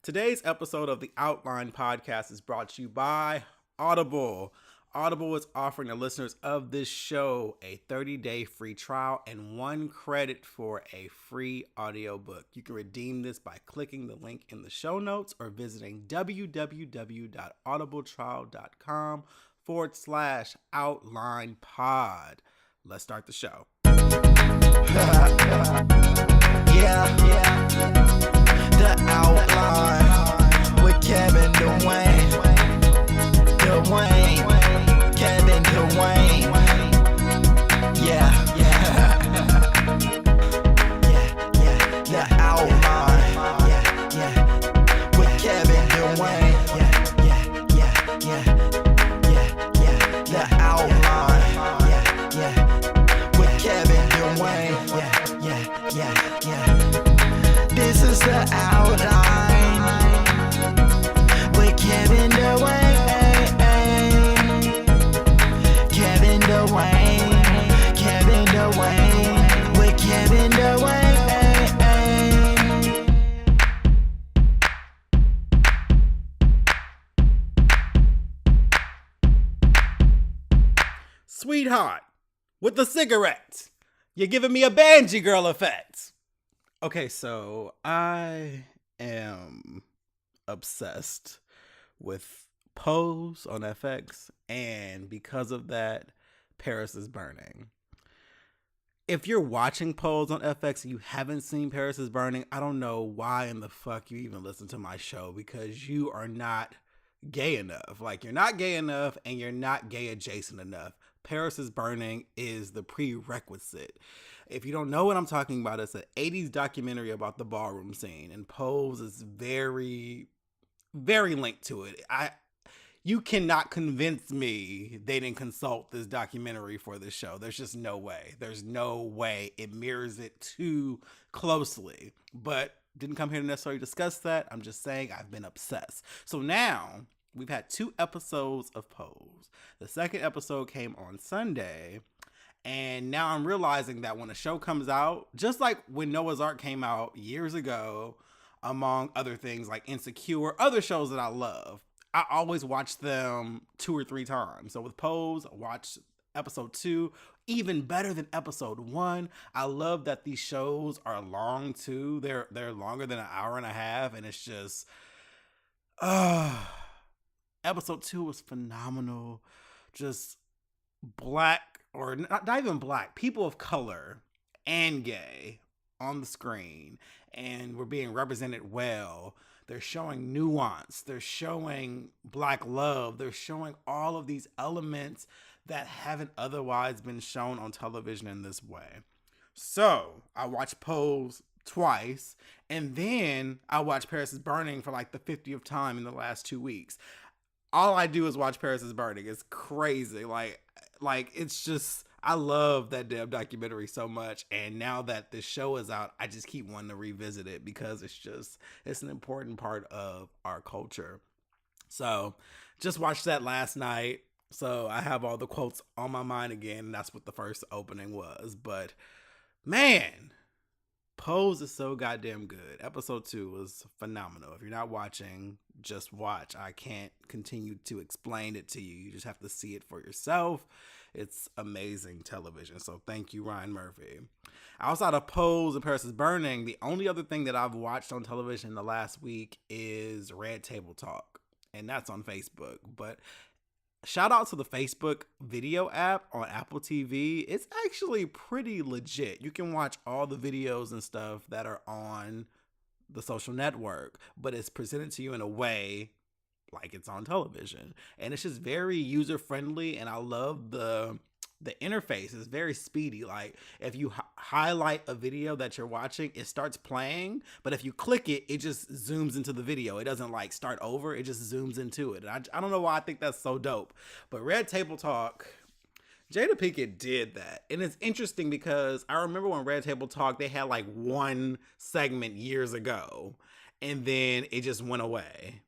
Today's episode of the Outline Podcast is brought to you by Audible. Audible is offering the listeners of this show a 30-day free trial and 1 credit for a free audiobook. You can redeem this by clicking the link in the show notes or visiting www.audibletrial.com/outlinepod. Let's start the show. The Outline with Kevin Dwayne. Kevin Dwayne. The Outline. With Kevin Dwayne. The Outline. With Kevin Dwayne. This is the Outline with Kevin Dwayne. Kevin Dwayne with Kevin Dwayne. Sweetheart, with the cigarettes, you're giving me a Banji girl effect. Okay, so I am obsessed with Pose on FX, and because of that, Paris is Burning. If you're watching Pose on FX and you haven't seen Paris is Burning, I don't know why in the fuck you even listen to my show, because you are not gay enough. Like, you're not gay enough and you're not gay adjacent enough. Paris is Burning is the prerequisite. If you don't know what I'm talking about, it's an 80s documentary about the ballroom scene, and Pose is very, very linked to it. You cannot convince me they didn't consult this documentary for this show. There's just no way. There's no way. It mirrors it too closely. But didn't come here to necessarily discuss that. I'm just saying I've been obsessed. So now we've had 2 episodes of Pose. The second episode came on Sunday. And now I'm realizing that when a show comes out, just like when Noah's Ark came out years ago, among other things like Insecure, other shows that I love, I always watch them 2 or 3 times. So with Pose, I watched episode 2, even better than episode 1. I love that these shows are long too. They're longer than an hour and a half, and it's just, episode 2 was phenomenal. Just black, or not even black, people of color and gay on the screen, and we're being represented well. They're showing nuance. They're showing black love. They're showing all of these elements that haven't otherwise been shown on television in this way. So I watched Pose twice, and then I watched Paris is Burning for like the 50th time in the last 2 weeks. All I do is watch Paris is Burning. It's crazy. Like it's just, I love that damn documentary so much. And now that this show is out, I just keep wanting to revisit it because it's an important part of our culture. So just watched that last night. So I have all the quotes on my mind again. And that's what the first opening was. But man, Pose is so goddamn good. Episode 2 was phenomenal. If you're not watching, just watch. I can't continue to explain it to you. You just have to see it for yourself. It's amazing television. So thank you, Ryan Murphy. Outside of Pose and Paris is Burning, the only other thing that I've watched on television the last week is Red Table Talk. And that's on Facebook. But shout out to the Facebook video app on Apple TV. It's actually pretty legit. You can watch all the videos and stuff that are on the social network, but it's presented to you in a way like it's on television. And it's just very user friendly, and I love the interface. Is very speedy. Like if you highlight a video that you're watching, it starts playing, but if you click it, it just zooms into the video. It doesn't like start over, it just zooms into it. And I don't know why I think that's so dope, but Red Table Talk, Jada Pinkett did that. And it's interesting because I remember when Red Table Talk, they had like one segment years ago, and then it just went away.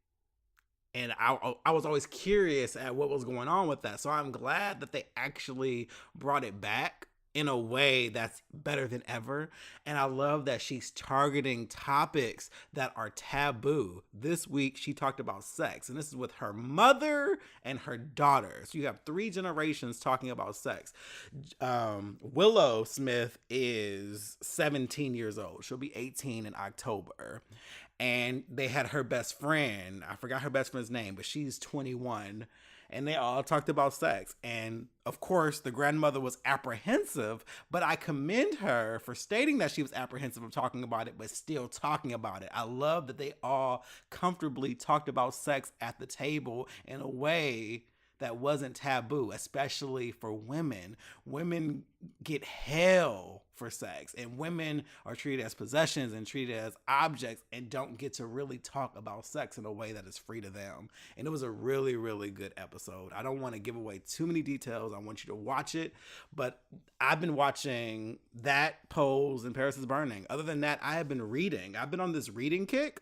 And I was always curious at what was going on with that. So I'm glad that they actually brought it back in a way that's better than ever. And I love that she's targeting topics that are taboo. This week, she talked about sex, and this is with her mother and her daughter. So you have 3 generations talking about sex. Willow Smith is 17 years old. She'll be 18 in October. And they had her best friend. I forgot her best friend's name, but she's 21. And they all talked about sex. And of course, the grandmother was apprehensive, but I commend her for stating that she was apprehensive of talking about it, but still talking about it. I love that they all comfortably talked about sex at the table in a way that wasn't taboo, especially for women. Women get hell for sex, and women are treated as possessions and treated as objects and don't get to really talk about sex in a way that is free to them. And it was a really, really good episode. I don't want to give away too many details. I want you to watch it, but I've been watching that, Pose, and Paris is Burning. Other than that, I have been reading. I've been on this reading kick.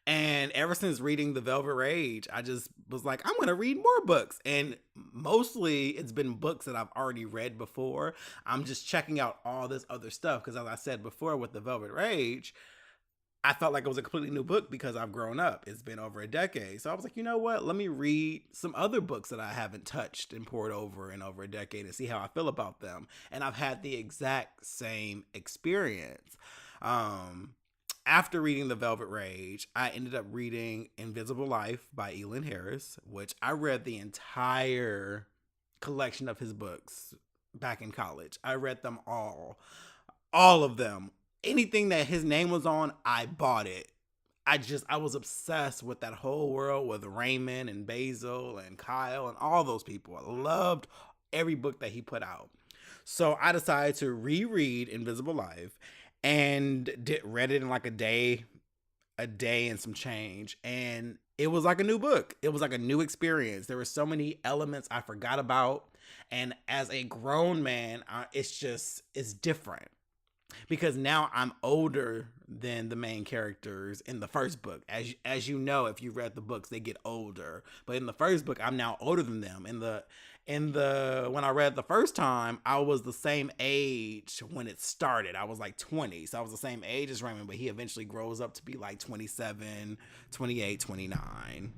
And ever since reading The Velvet Rage, I just was like, I'm going to read more books. And mostly it's been books that I've already read before. I'm just checking out all this other stuff. Because as I said before with The Velvet Rage, I felt like it was a completely new book because I've grown up. It's been over a decade. So I was like, you know what? Let me read some other books that I haven't touched and poured over in over a decade and see how I feel about them. And I've had the exact same experience. After reading The Velvet Rage, I ended up reading Invisible Life by Elin Harris, which I read the entire collection of his books back in college. I read them all of them. Anything that his name was on, I bought it. I was obsessed with that whole world with Raymond and Basil and Kyle and all those people. I loved every book that he put out. So I decided to reread Invisible Life and read it in like a day and some change. And it was like a new book. It was like a new experience. There were so many elements I forgot about. And as a grown man, it's different. Because now I'm older than the main characters in the first book. As you know, if you read the books, they get older. But in the first book, I'm now older than them. When I read the first time, I was the same age when it started. I was like 20. So I was the same age as Raymond, but he eventually grows up to be like 27, 28, 29.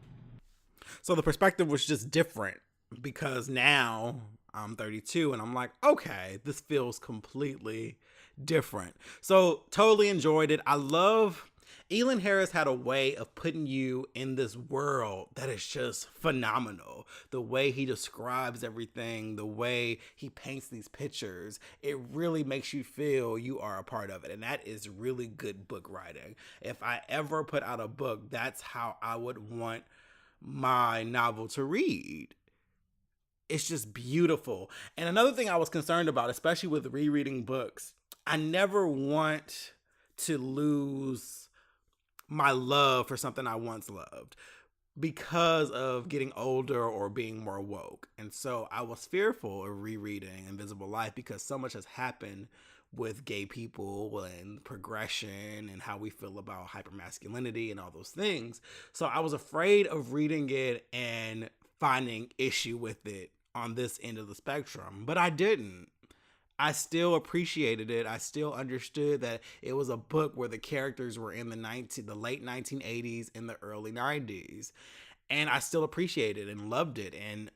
So the perspective was just different because now I'm 32 and I'm like, okay, this feels completely different. So totally enjoyed it. I love Elin Harris had a way of putting you in this world that is just phenomenal. The way he describes everything, the way he paints these pictures, it really makes you feel you are a part of it. And that is really good book writing. If I ever put out a book, that's how I would want my novel to read. It's just beautiful. And another thing I was concerned about, especially with rereading books, I never want to lose my love for something I once loved because of getting older or being more woke. And so I was fearful of rereading Invisible Life because so much has happened with gay people and progression and how we feel about hypermasculinity and all those things. So I was afraid of reading it and finding issue with it on this end of the spectrum, but I didn't. I still appreciated it. I still understood that it was a book where the characters were in the late 1980s and the early 90s. And I still appreciated it and loved it and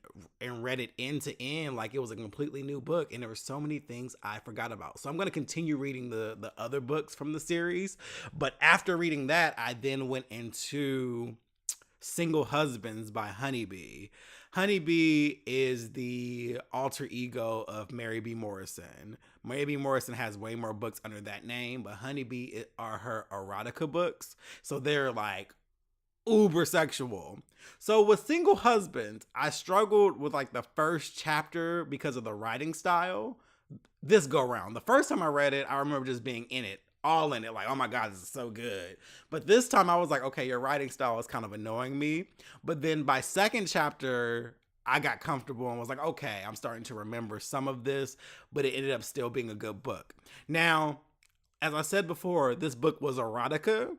read it end to end like it was a completely new book. And there were so many things I forgot about. So I'm going to continue reading the other books from the series. But after reading that, I then went into Single Husbands by Honeybee. Honeybee is the alter ego of Mary B. Morrison. Mary B. Morrison has way more books under that name, but Honeybee are her erotica books. So they're like uber sexual. So with Single Husbands, I struggled with like the first chapter because of the writing style. This go round. The first time I read it, I remember just being in it. All in it, like, oh my God, this is so good. But this time I was like, okay, your writing style is kind of annoying me. But then by second chapter, I got comfortable and was like, okay, I'm starting to remember some of this, but it ended up still being a good book. Now, as I said before, this book was erotica.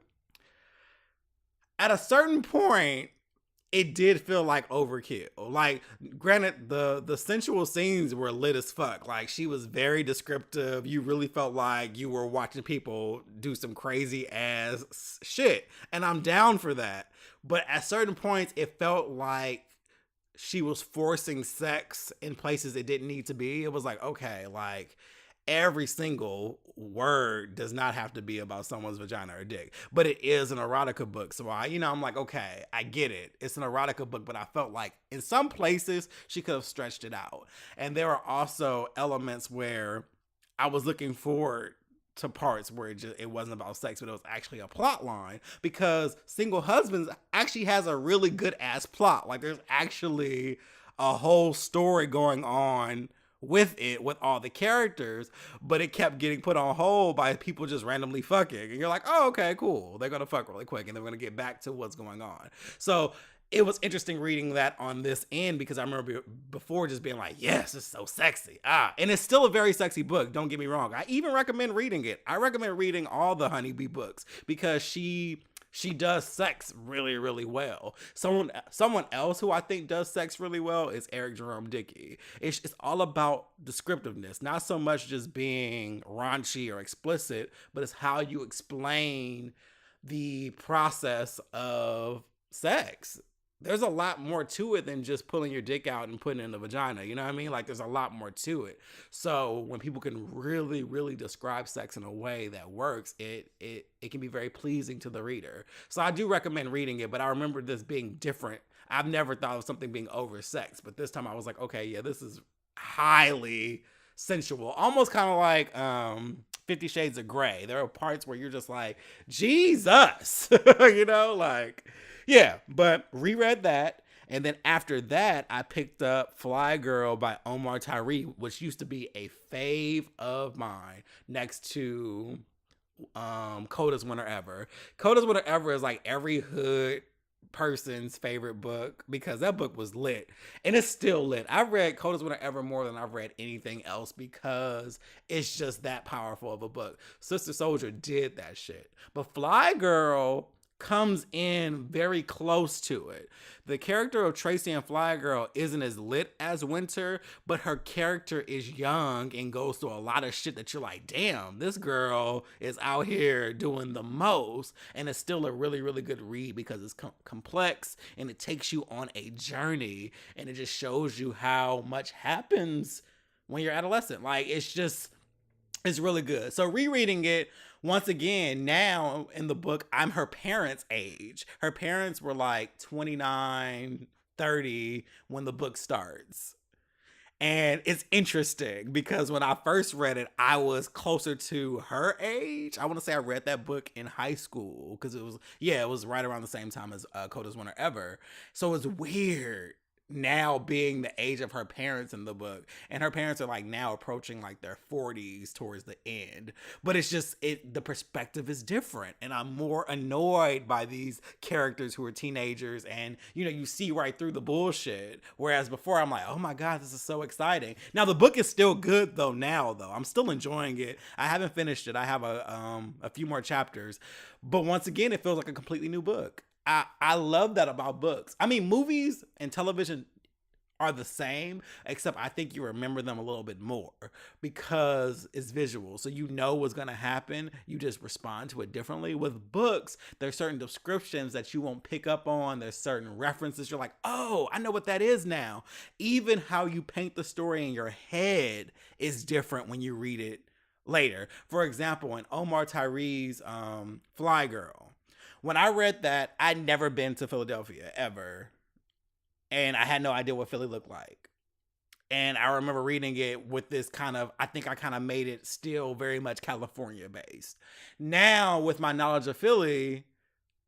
At a certain point, it did feel like overkill. Like, granted, the sensual scenes were lit as fuck. Like, she was very descriptive. You really felt like you were watching people do some crazy ass shit, and I'm down for that. But at certain points, it felt like she was forcing sex in places it didn't need to be. It was like, okay, like, every single word does not have to be about someone's vagina or dick, but it is an erotica book. So I'm like, okay, I get it. It's an erotica book, but I felt like in some places she could have stretched it out. And there are also elements where I was looking forward to parts where it wasn't about sex, but it was actually a plot line, because Single Husbands actually has a really good ass plot. Like, there's actually a whole story going on with it, with all the characters, but it kept getting put on hold by people just randomly fucking. And you're like, oh, okay, cool. They're going to fuck really quick and they're going to get back to what's going on. So it was interesting reading that on this end, because I remember before just being like, yes, it's so sexy. And it's still a very sexy book. Don't get me wrong. I even recommend reading it. I recommend reading all the Honeybee books, because she does sex really, really well. Someone else who I think does sex really well is Eric Jerome Dickey. It's all about descriptiveness, not so much just being raunchy or explicit, but it's how you explain the process of sex. There's a lot more to it than just pulling your dick out and putting it in the vagina. You know what I mean? Like, there's a lot more to it. So when people can really, really describe sex in a way that works, it can be very pleasing to the reader. So I do recommend reading it, but I remember this being different. I've never thought of something being oversexed, but this time I was like, okay, yeah, this is highly sensual. Almost kind of like 50 Shades of Grey. There are parts where you're just like, Jesus, like, yeah. But reread that, and then after that, I picked up Fly Girl by Omar Tyree, which used to be a fave of mine, next to Coldest Winter Ever. Coldest Winter Ever is like every hood person's favorite book, because that book was lit, and it's still lit. I've read Coldest Winter Ever more than I've read anything else, because it's just that powerful of a book. Sister Soldier did that shit, but Fly Girl comes in very close to it. The character of Tracy and Fly Girl isn't as lit as Winter, but her character is young and goes through a lot of shit that you're like, damn, this girl is out here doing the most. And it's still a really, really good read, because it's complex and it takes you on a journey, and it just shows you how much happens when you're adolescent. Like, it's really good. So rereading it, once again, now in the book, I'm her parents' age. Her parents were like 29, 30 when the book starts. And it's interesting, because when I first read it, I was closer to her age. I want to say I read that book in high school, because it was right around the same time as Coldest Winter Ever. So it's weird now being the age of her parents in the book, and her parents are like now approaching like their 40s towards the end, but it's just the perspective is different, and I'm more annoyed by these characters who are teenagers, and you see right through the bullshit, whereas before I'm like, oh my god, this is so exciting. Now the book is still good though. I'm still enjoying it. I haven't finished it. I have a few more chapters, but once again, it feels like a completely new book. I love that about books. I mean, movies and television are the same, except I think you remember them a little bit more, because it's visual. So you know what's going to happen. You just respond to it differently. With books, there's certain descriptions that you won't pick up on. There's certain references. You're like, oh, I know what that is now. Even how you paint the story in your head is different when you read it later. For example, in Omar Tyree's Fly Girl, when I read that, I'd never been to Philadelphia ever, and I had no idea what Philly looked like. And I remember reading it with this I think I kind of made it still very much California based. Now, with my knowledge of Philly,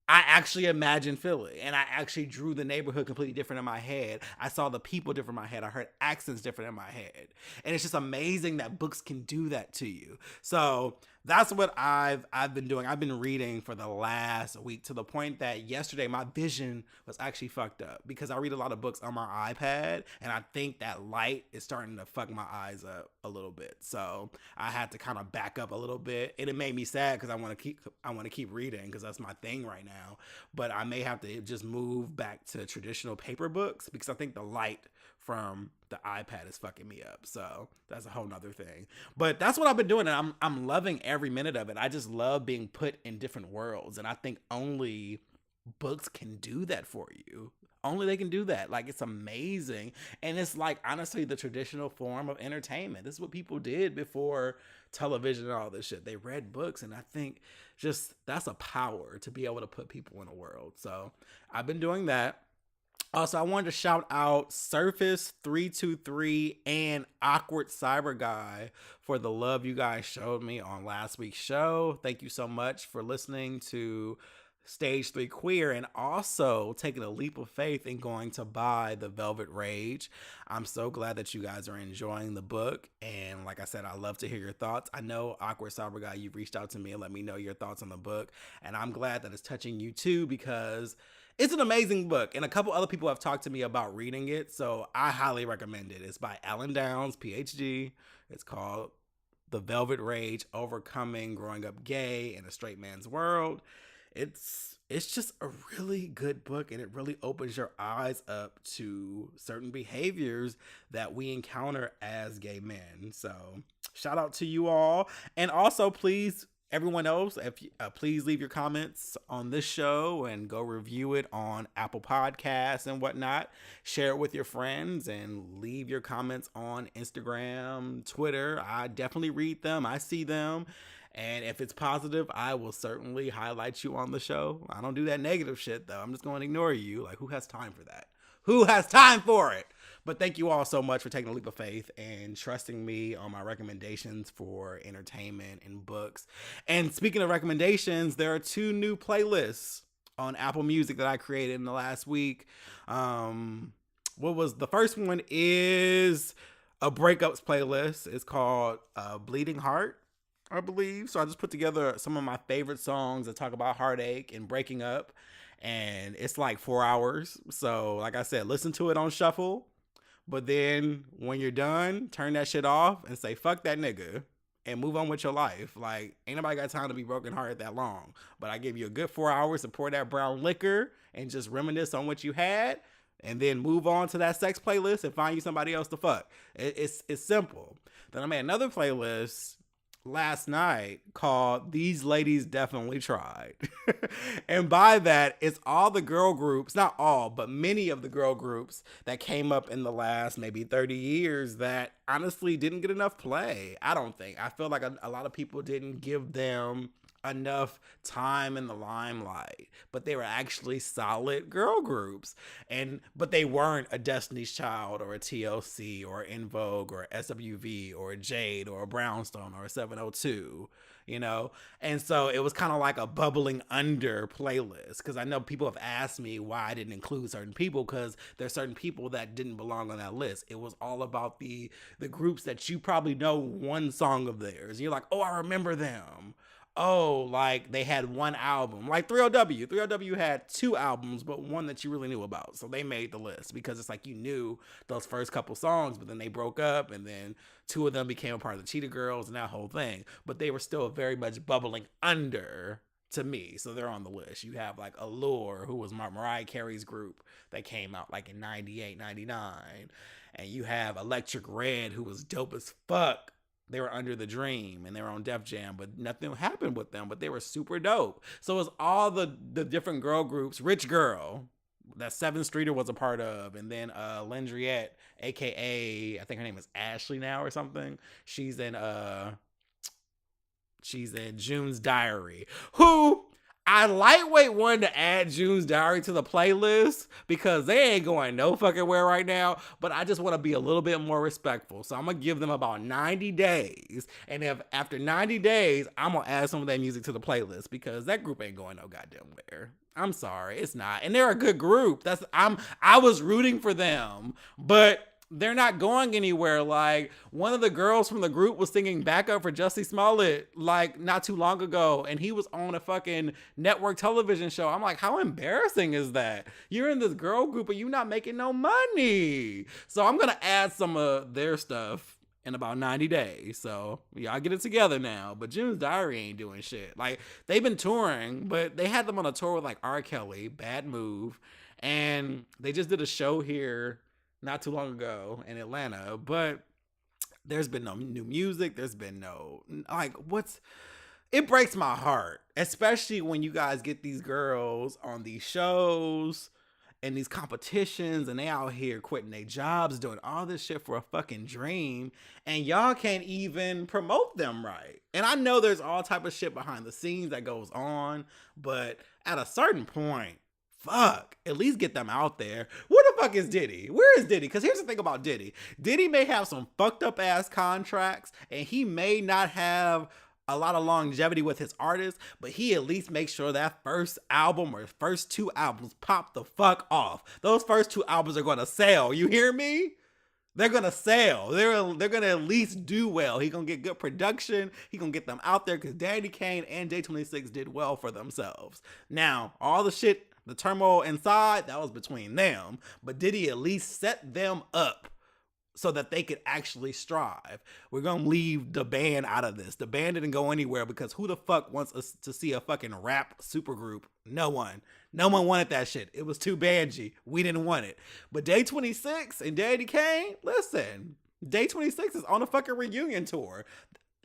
I actually imagined Philly, and I actually drew the neighborhood completely different in my head. I saw the people different in my head. I heard accents different in my head. And it's just amazing that books can do that to you. So that's what I've been doing. I've been reading for the last week, to the point that yesterday my vision was actually fucked up, because I read a lot of books on my iPad, and I think that light is starting to fuck my eyes up. a little bit. So I had to kind of back up a little bit, and it made me sad because I want to keep reading because that's my thing right now. But I may have to just move back to traditional paper books because I think the light from the iPad is fucking me up. So that's a whole nother thing. But that's what I've been doing, and I'm loving every minute of it. I just love being put in different worlds, and I think only books can do that for you. Only they can do that. Like, it's amazing. And it's like, honestly, the traditional form of entertainment. This is what people did before television and all this shit. They read books, and I think just that's a power to be able to put people in a world. So I've been doing that. Also, I wanted to shout out Surface 323 and Awkward Cyber Guy for the love you guys showed me on last week's show. Thank you so much for listening to Stage 3 Queer, and also taking a leap of faith and going to buy The Velvet Rage. I'm so glad that you guys are enjoying the book, and like I said, I love to hear your thoughts. I know, Awkward Cyber Guy, you've reached out to me and let me know your thoughts on the book, and I'm glad that it's touching you too, because it's an amazing book, and a couple other people have talked to me about reading it, so I highly recommend it. It's by Alan Downs, PhD. It's called The Velvet Rage, Overcoming Growing Up Gay in a Straight Man's World. It's just a really good book, and it really opens your eyes up to certain behaviors that we encounter as gay men. So shout out to you all. And also, please, everyone else, please leave your comments on this show and go review it on Apple Podcasts and whatnot. Share it with your friends and leave your comments on Instagram, Twitter. I definitely read them. I see them. And if it's positive, I will certainly highlight you on the show. I don't do that negative shit, though. I'm just going to ignore you. Like, who has time for that? Who has time for it? But thank you all so much for taking a leap of faith and trusting me on my recommendations for entertainment and books. And speaking of recommendations, there are 2 new playlists on Apple Music that I created in the last week. The first one is a breakups playlist. It's called Bleeding Heart, I believe. So I just put together some of my favorite songs that talk about heartache and breaking up. And it's like 4 hours. So like I said, listen to it on shuffle. But then when you're done, turn that shit off and say, fuck that nigga, and move on with your life. Like, ain't nobody got time to be broken hearted that long. But I give you a good 4 hours to pour that brown liquor and just reminisce on what you had. And then move on to that sex playlist and find you somebody else to fuck. It's simple. Then I made another playlist last night called These Ladies Definitely Tried. And by that, it's all the girl groups, not all, but many of the girl groups that came up in the last maybe 30 years that honestly didn't get enough play. I don't think. I feel like a lot of people didn't give them enough time in the limelight, but they were actually solid girl groups. But they weren't a Destiny's Child or a TLC or In Vogue or SWV or a Jade or a Brownstone or a 702, you know? And so it was kind of like a bubbling under playlist, because I know people have asked me why I didn't include certain people, because there's certain people that didn't belong on that list. It was all about the groups that you probably know one song of theirs. And you're like, oh, I remember them. Oh, like they had one album, like 3LW. 3LW had 2 albums, but one that you really knew about. So they made the list because it's like you knew those first couple songs, but then they broke up, and then 2 of them became a part of the Cheetah Girls and that whole thing. But they were still very much bubbling under to me. So they're on the list. You have like Allure, who was Mariah Carey's group that came out like in 98, 99. And you have Electric Red, who was dope as fuck. They were Under the Dream and they were on Def Jam, but nothing happened with them, but they were super dope. So it's all the different girl groups. Rich Girl, that 7th Streeter was a part of, and then Lendriette, aka I think her name is Ashley now or something. She's in June's Diary, who I lightweight wanted to add June's Diary to the playlist because they ain't going no fucking where right now, but I just want to be a little bit more respectful. So I'm going to give them about 90 days. And if after 90 days, I'm going to add some of that music to the playlist because that group ain't going no goddamn where. I'm sorry, it's not. And they're a good group. I was rooting for them, but they're not going anywhere. Like, one of the girls from the group was singing backup for Jussie Smollett like not too long ago, and he was on a fucking network television show. I'm like, how embarrassing is that? You're in this girl group and you're not making no money. So I'm gonna add some of their stuff in about 90 days. So y'all get it together now. But Jim's Diary ain't doing shit. Like, they've been touring, but they had them on a tour with like R. Kelly, Bad Move, and they just did a show here not too long ago in Atlanta. But there's been no new music. There's been no, like, it breaks my heart, especially when you guys get these girls on these shows and these competitions, and they out here quitting their jobs, doing all this shit for a fucking dream, and y'all can't even promote them right. And I know there's all type of shit behind the scenes that goes on, but at a certain point, fuck, at least get them out there. Where the fuck is Diddy? Where is Diddy? Because here's the thing about Diddy. Diddy may have some fucked up ass contracts, and he may not have a lot of longevity with his artists, but he at least makes sure that first album or first 2 albums pop the fuck off. Those first 2 albums are going to sell. You hear me? They're going to sell. They're going to at least do well. He going to get good production. He going to get them out there, because Danny Kane and J26 did well for themselves. Now, all the shit, the turmoil inside, that was between them, but did he at least set them up so that they could actually strive? We're going to leave the band out of this. The band didn't go anywhere, because who the fuck wants us to see a fucking rap supergroup? No one. No one wanted that shit. It was too bangy. We didn't want it. But Day 26 and Danny Kane, listen, Day 26 is on a fucking reunion tour.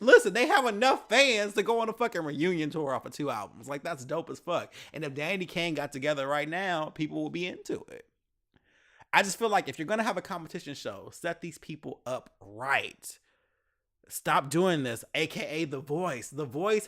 Listen, they have enough fans to go on a fucking reunion tour off of 2 albums. Like, that's dope as fuck. And if Danny Kane got together right now, people will be into it. I just feel like if you're going to have a competition show, set these people up right. Stop doing this, aka The Voice. The Voice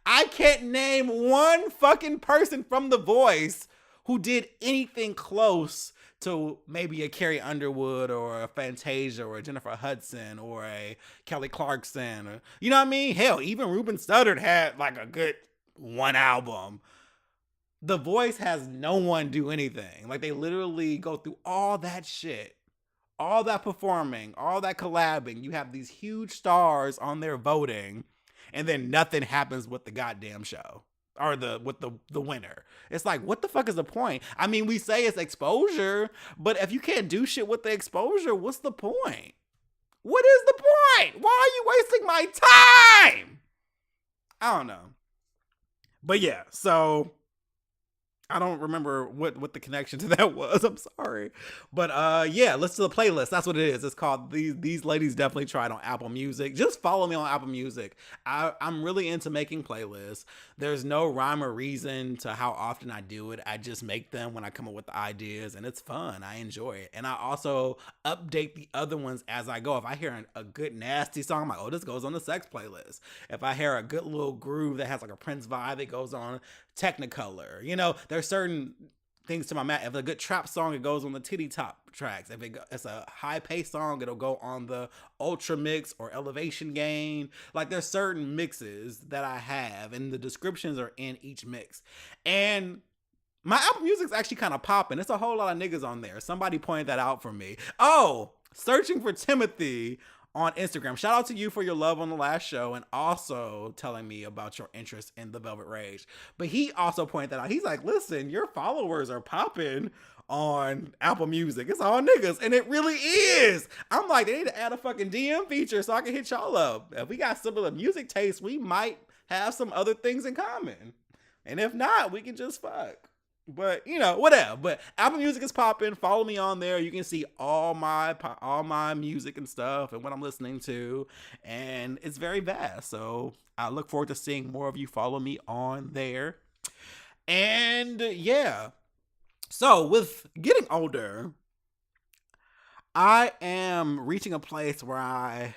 I can't name one fucking person from The Voice who did anything close to maybe a Carrie Underwood or a Fantasia or a Jennifer Hudson or a Kelly Clarkson. Or, you know what I mean? Hell, even Ruben Studdard had like a good 1 album. The Voice has no one do anything. Like, they literally go through all that shit, all that performing, all that collabing. You have these huge stars on there voting, and then nothing happens with the goddamn show or with the winner. It's like, what the fuck is the point? I mean, we say it's exposure, but if you can't do shit with the exposure, what's the point? What is the point? Why are you wasting my time? I don't know. But yeah, so I don't remember what the connection to that was. I'm sorry. But yeah, listen to the playlist. That's what it is. It's called These Ladies Definitely Tried on Apple Music. Just follow me on Apple Music. I'm really into making playlists. There's no rhyme or reason to how often I do it. I just make them when I come up with the ideas, and it's fun. I enjoy it. And I also update the other ones as I go. If I hear a good nasty song, I'm like, oh, this goes on the sex playlist. If I hear a good little groove that has like a Prince vibe, it goes on Technicolor. You know, there's certain things to my mat. If a good trap song, it goes on the Titty Top tracks. If it's a high paced song, it'll go on the Ultra Mix or Elevation Gain. Like, there's certain mixes that I have, and the descriptions are in each mix. And my Apple Music's actually kind of popping. It's a whole lot of niggas on there. Somebody pointed that out for me. Oh, Searching for Timothy on Instagram. Shout out to you for your love on the last show, and also telling me about your interest in the Velvet Rage. But he also pointed that out. He's like, listen, your followers are popping on Apple Music. It's all niggas. And it really is. I'm like, they need to add a fucking DM feature so I can hit y'all up. If we got similar music tastes, we might have some other things in common. And if not, we can just fuck. But, you know, whatever. But Apple Music is popping. Follow me on there. You can see all my music and stuff and what I'm listening to. And it's very vast. So I look forward to seeing more of you follow me on there. And yeah. So with getting older, I am reaching a place where I'm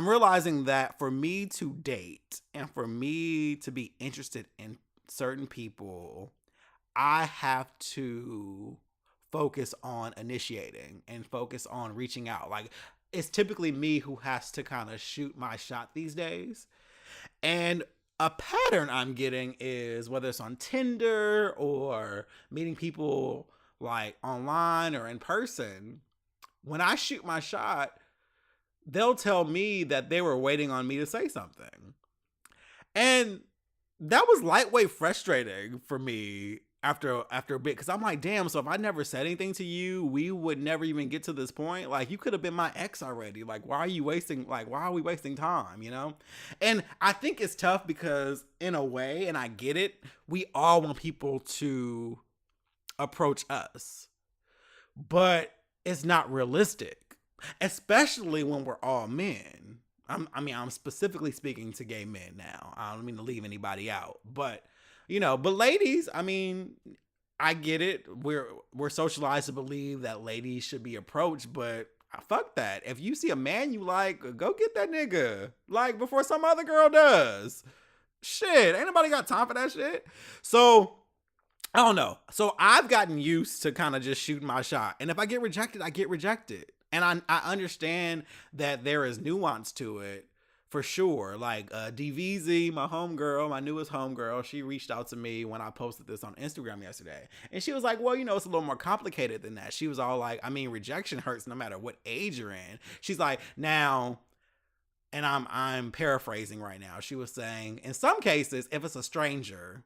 realizing that for me to date and for me to be interested in certain people, I have to focus on initiating and focus on reaching out. Like, it's typically me who has to kind of shoot my shot these days. And a pattern I'm getting is, whether it's on Tinder or meeting people like online or in person, when I shoot my shot, they'll tell me that they were waiting on me to say something. And that was lightweight frustrating for me after a bit, because I'm like, damn, so if I never said anything to you, we would never even get to this point. Like, you could have been my ex already. Like, why are we wasting time, you know? And I think it's tough because, in a way, and I get it, we all want people to approach us, but it's not realistic, especially when we're all men. I'm specifically speaking to gay men now. I don't mean to leave anybody out, but but ladies, I mean, I get it. We're socialized to believe that ladies should be approached, but fuck that. If you see a man you like, go get that nigga, like, before some other girl does. Shit, ain't nobody got time for that shit. So I don't know. So I've gotten used to kind of just shooting my shot, and if I get rejected, I get rejected. And I understand that there is nuance to it, for sure. Like, DVZ, my homegirl, my newest homegirl, she reached out to me when I posted this on Instagram yesterday. And she was like, well, it's a little more complicated than that. She was all like, I mean, rejection hurts no matter what age you're in. She's like, now, and I'm paraphrasing right now. She was saying, in some cases, if it's a stranger,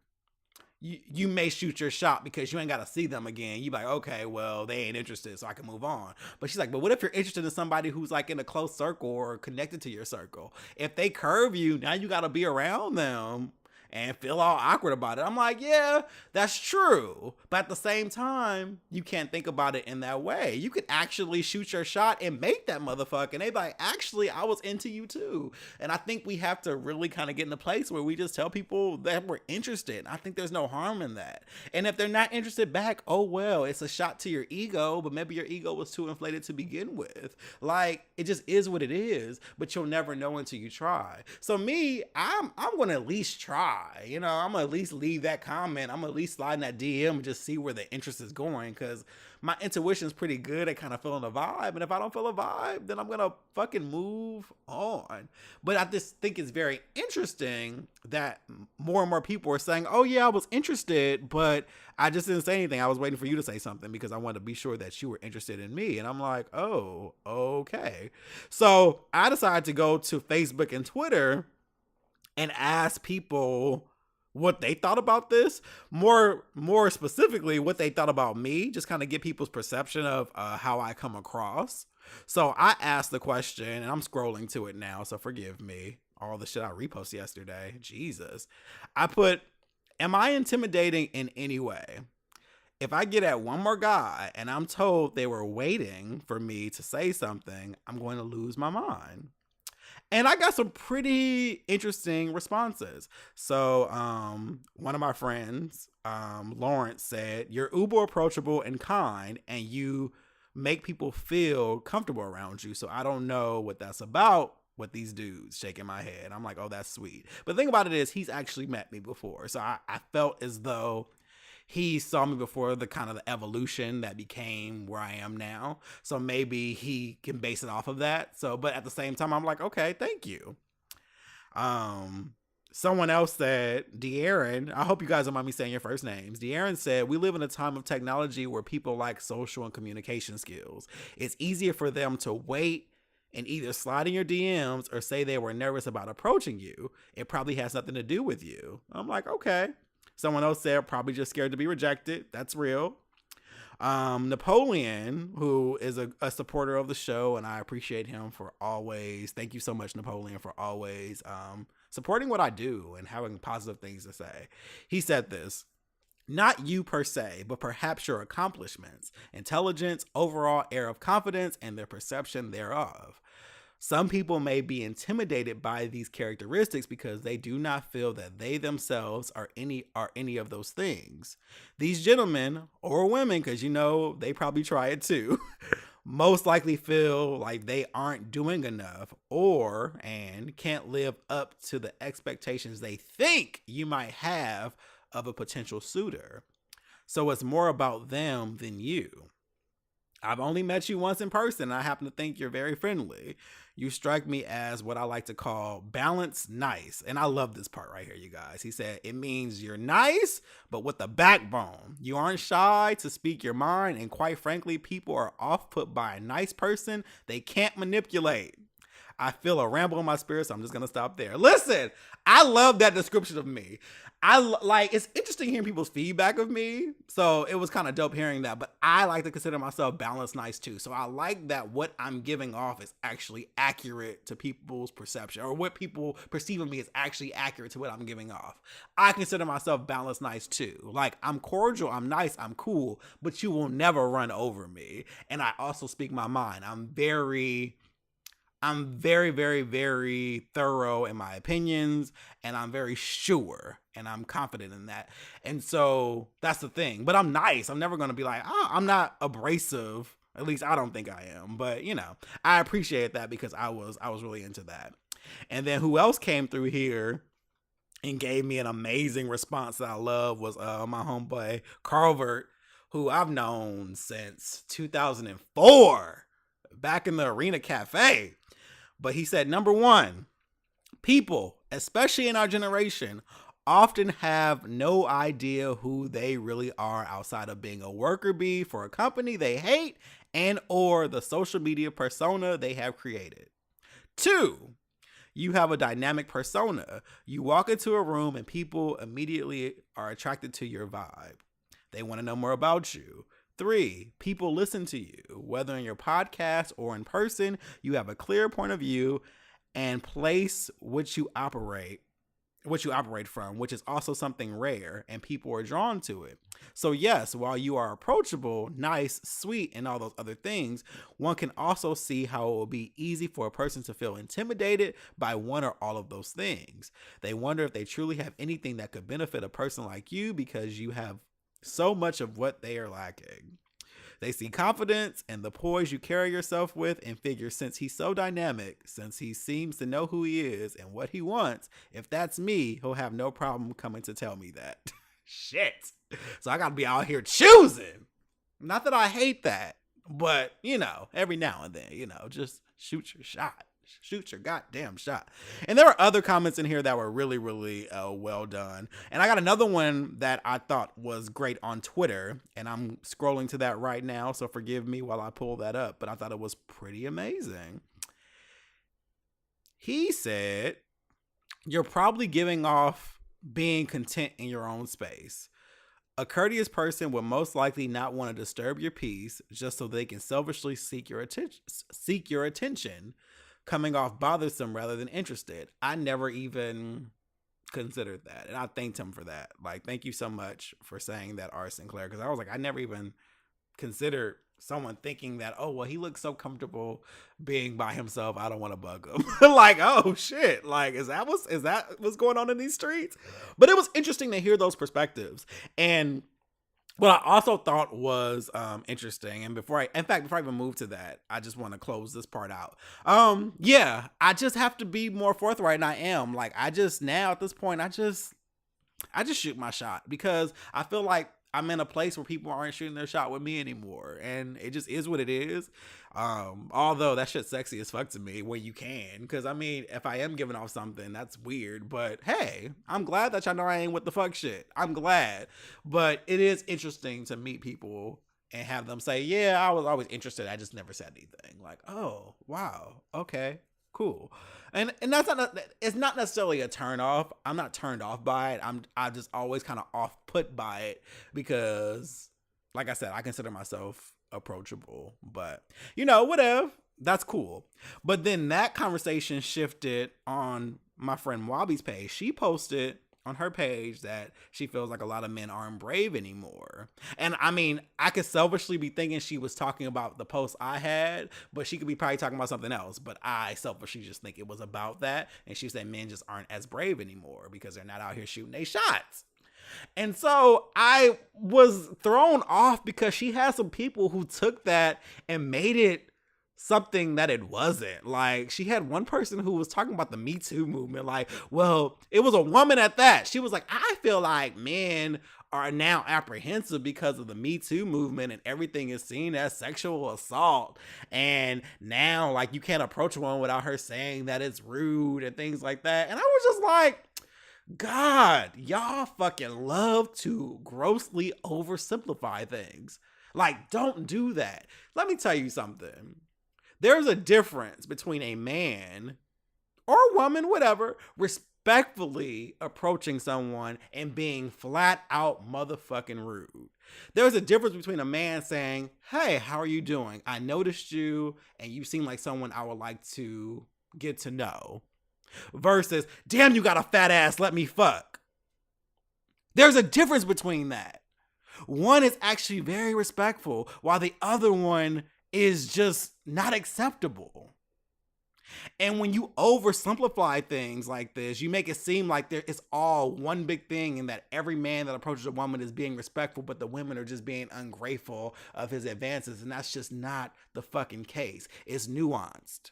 you may shoot your shot because you ain't got to see them again. You be like, okay, well, they ain't interested, so I can move on. But she's like, but what if you're interested in somebody who's like in a close circle or connected to your circle? If they curve you, now you got to be around them and feel all awkward about it. I'm like, yeah, that's true. But at the same time, you can't think about it in that way. You could actually shoot your shot and make that motherfucker. And they be like, actually, I was into you too. And I think we have to really kind of get in a place where we just tell people that we're interested. I think there's no harm in that. And if they're not interested back, oh well, it's a shot to your ego, but maybe your ego was too inflated to begin with. Like, it just is what it is, but you'll never know until you try. So me, I'm going to at least try. I'm gonna at least leave that comment. I'm gonna at least slide in that DM and just see where the interest is going, because my intuition is pretty good at kind of feeling a vibe. And if I don't feel a vibe, then I'm gonna fucking move on. But I just think it's very interesting that more and more people are saying, oh yeah, I was interested, but I just didn't say anything. I was waiting for you to say something because I wanted to be sure that you were interested in me. And I'm like, oh, okay. So I decided to go to Facebook and Twitter and ask people what they thought about this, more specifically what they thought about me, just kind of get people's perception of how I come across. So I asked the question, and I'm scrolling to it now, so forgive me, all the shit I reposted yesterday. Jesus. I put, am I intimidating in any way? If I get at one more guy and I'm told they were waiting for me to say something, I'm going to lose my mind. And I got some pretty interesting responses. So one of my friends, Lawrence, said, you're uber approachable and kind, and you make people feel comfortable around you. So I don't know what that's about with these dudes. Shaking my head. I'm like, oh, that's sweet. But the thing about it is, he's actually met me before. So I felt as though he saw me before the kind of the evolution that became where I am now. So maybe he can base it off of that. So, but at the same time, I'm like, okay, thank you. Someone else said, De'Aaron, I hope you guys don't mind me saying your first names. De'Aaron said, we live in a time of technology where people lack social and communication skills. It's easier for them to wait and either slide in your DMs or say they were nervous about approaching you. It probably has nothing to do with you. I'm like, okay. Someone else said, probably just scared to be rejected. That's real. Napoleon, who is a supporter of the show, and I appreciate him for always, thank you so much, Napoleon, for always supporting what I do and having positive things to say. He said this, not you per se, but perhaps your accomplishments, intelligence, overall air of confidence, and their perception thereof. Some people may be intimidated by these characteristics because they do not feel that they themselves are any of those things. These gentlemen or women, because they probably try it too, most likely feel like they aren't doing enough and can't live up to the expectations they think you might have of a potential suitor. So it's more about them than you. I've only met you once in person, and I happen to think you're very friendly. You strike me as what I like to call balanced nice. And I love this part right here, you guys. He said, it means you're nice, but with a backbone. You aren't shy to speak your mind. And quite frankly, people are off put by a nice person they can't manipulate. I feel a ramble in my spirit, so I'm just going to stop there. Listen, I love that description of me. It's interesting hearing people's feedback of me. So it was kind of dope hearing that, but I like to consider myself balanced nice too. So I like that what I'm giving off is actually accurate to people's perception, or what people perceive of me is actually accurate to what I'm giving off. I consider myself balanced nice too. Like, I'm cordial, I'm nice, I'm cool, but you will never run over me. And I also speak my mind. I'm very, very, very thorough in my opinions, and I'm very sure, and I'm confident in that. And so that's the thing. But I'm nice. I'm never going to be like, oh, I'm not abrasive. At least I don't think I am. But, I appreciate that, because I was really into that. And then who else came through here and gave me an amazing response that I love was my homeboy Carlvert, who I've known since 2004, back in the Arena Cafe. But he said, number one, people, especially in our generation, often have no idea who they really are outside of being a worker bee for a company they hate and or the social media persona they have created. Two, you have a dynamic persona. You walk into a room and people immediately are attracted to your vibe. They want to know more about you. 3, people listen to you, whether in your podcast or in person. You have a clear point of view and place which you operate from, which is also something rare, and people are drawn to it. So yes, while you are approachable, nice, sweet, and all those other things, one can also see how it will be easy for a person to feel intimidated by one or all of those things. They wonder if they truly have anything that could benefit a person like you, because you have so much of what they are lacking. They see confidence and the poise you carry yourself with, and figure, since he's so dynamic, since he seems to know who he is and what he wants, if that's me, he'll have no problem coming to tell me that. Shit. So I gotta be out here choosing. Not that I hate that, but every now and then, just shoot your shot. Shoot your goddamn shot. And there were other comments in here that were really, really well done. And I got another one that I thought was great on Twitter, and I'm scrolling to that right now, so forgive me while I pull that up, but I thought it was pretty amazing. He said, "You're probably giving off being content in your own space. A courteous person would most likely not want to disturb your peace just so they can selfishly seek your attention. Coming off bothersome rather than interested. I never even considered that." And I thanked him for that. Like, thank you so much for saying that, R. Sinclair. Because I was like, I never even considered someone thinking that, oh, well, he looks so comfortable being by himself, I don't want to bug him. Like, oh shit. Like, is that what's going on in these streets? But it was interesting to hear those perspectives. And what I also thought was interesting, and before I even move to that, I just want to close this part out. I just have to be more forthright, and I am. Like, now at this point, I just shoot my shot, because I feel like I'm in a place where people aren't shooting their shot with me anymore, and it just is what it is. Although that shit's sexy as fuck to me when you can, because I mean, if I am giving off something, that's weird, but hey, I'm glad that y'all know I ain't with the fuck shit. I'm glad. But it is interesting to meet people and have them say, yeah, I was always interested, I just never said anything. Like, oh wow, okay, cool. And that's it's not necessarily a turn off. I'm not turned off by it. I'm just always kind of off put by it, because like I said, I consider myself approachable, but whatever, that's cool. But then that conversation shifted on my friend Wabi's page. She posted on her page that she feels like a lot of men aren't brave anymore. And I mean, I could selfishly be thinking she was talking about the post I had, but she could be probably talking about something else. But I selfishly just think it was about that. And she said men just aren't as brave anymore because they're not out here shooting their shots. And so I was thrown off, because she had some people who took that and made it something that it wasn't. Like, she had one person who was talking about the Me Too movement. Like, well, it was a woman at that. She was like, I feel like men are now apprehensive because of the Me Too movement, and everything is seen as sexual assault. And now, like, you can't approach one without her saying that it's rude and things like that. And I was just like, God, y'all fucking love to grossly oversimplify things. Like, don't do that. Let me tell you something. There's a difference between a man or a woman, whatever, respectfully approaching someone and being flat out motherfucking rude. There's a difference between a man saying, hey, how are you doing? I noticed you and you seem like someone I would like to get to know. Versus, damn, you got a fat ass, let me fuck. There's a difference between that. One is actually very respectful, while the other one is just not acceptable. And when you oversimplify things like this, you make it seem like it's all one big thing and that every man that approaches a woman is being respectful, but the women are just being ungrateful of his advances. And that's just not the fucking case. It's nuanced.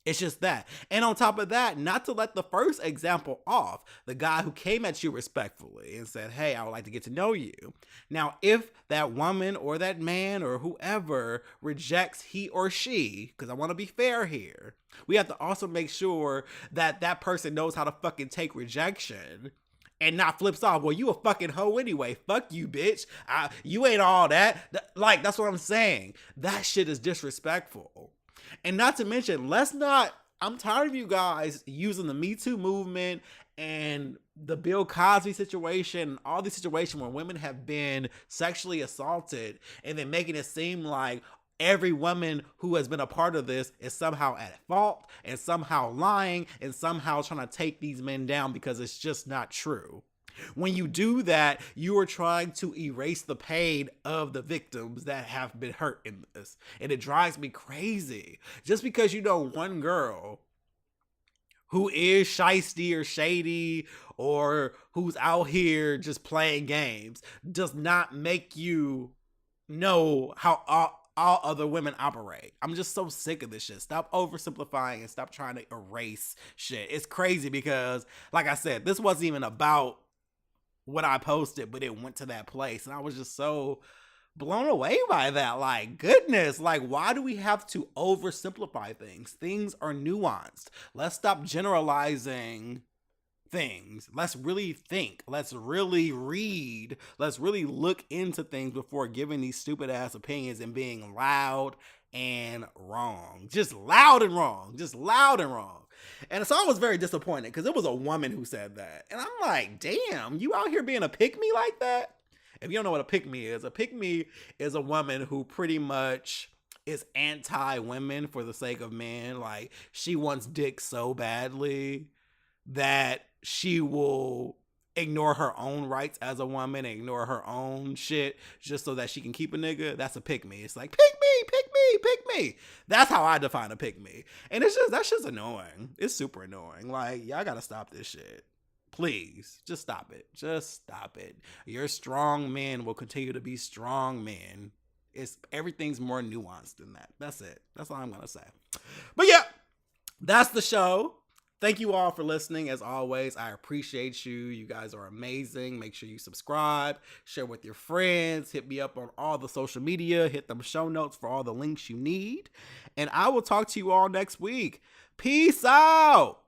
It's just that. And on top of that, not to let the first example off, the guy who came at you respectfully and said, hey, I would like to get to know you. Now, if that woman or that man or whoever rejects he or she, because I want to be fair here, we have to also make sure that that person knows how to fucking take rejection and not flips off. Well, you a fucking hoe anyway. Fuck you, bitch. You ain't all that. Like, that's what I'm saying. That shit is disrespectful. And not to mention, I'm tired of you guys using the Me Too movement and the Bill Cosby situation and all these situations where women have been sexually assaulted and then making it seem like every woman who has been a part of this is somehow at fault and somehow lying and somehow trying to take these men down because it's just not true. When you do that, you are trying to erase the pain of the victims that have been hurt in this. And it drives me crazy. Just because you know one girl who is shiesty or shady or who's out here just playing games does not make you know how all other women operate. I'm just so sick of this shit. Stop oversimplifying and stop trying to erase shit. It's crazy because, like I said, this wasn't even about what I posted, but it went to that place. And I was just so blown away by that. Like, goodness, like, why do we have to oversimplify things? Things are nuanced. Let's stop generalizing things. Let's really think. Let's really read. Let's really look into things before giving these stupid ass opinions and being loud and wrong. Just loud and wrong. Just loud and wrong. And so I was very disappointed because it was a woman who said that. And I'm like, damn, you out here being a pick-me like that? If you don't know what a pick-me is a woman who pretty much is anti-women for the sake of men. Like, she wants dick so badly that she will ignore her own rights as a woman, ignore her own shit just so that she can keep a nigga. That's a pick-me. It's like, pick me, pick me, pick me. That's how I define a pick-me. And that's just annoying. It's super annoying. Like, y'all gotta stop this shit. Please, just stop it. Just stop it. Your strong men will continue to be strong men. Everything's more nuanced than that. That's it. That's all I'm gonna say. But yeah, that's the show. Thank you all for listening. As always, I appreciate you. You guys are amazing. Make sure you subscribe, share with your friends, hit me up on all the social media, hit them show notes for all the links you need. And I will talk to you all next week. Peace out.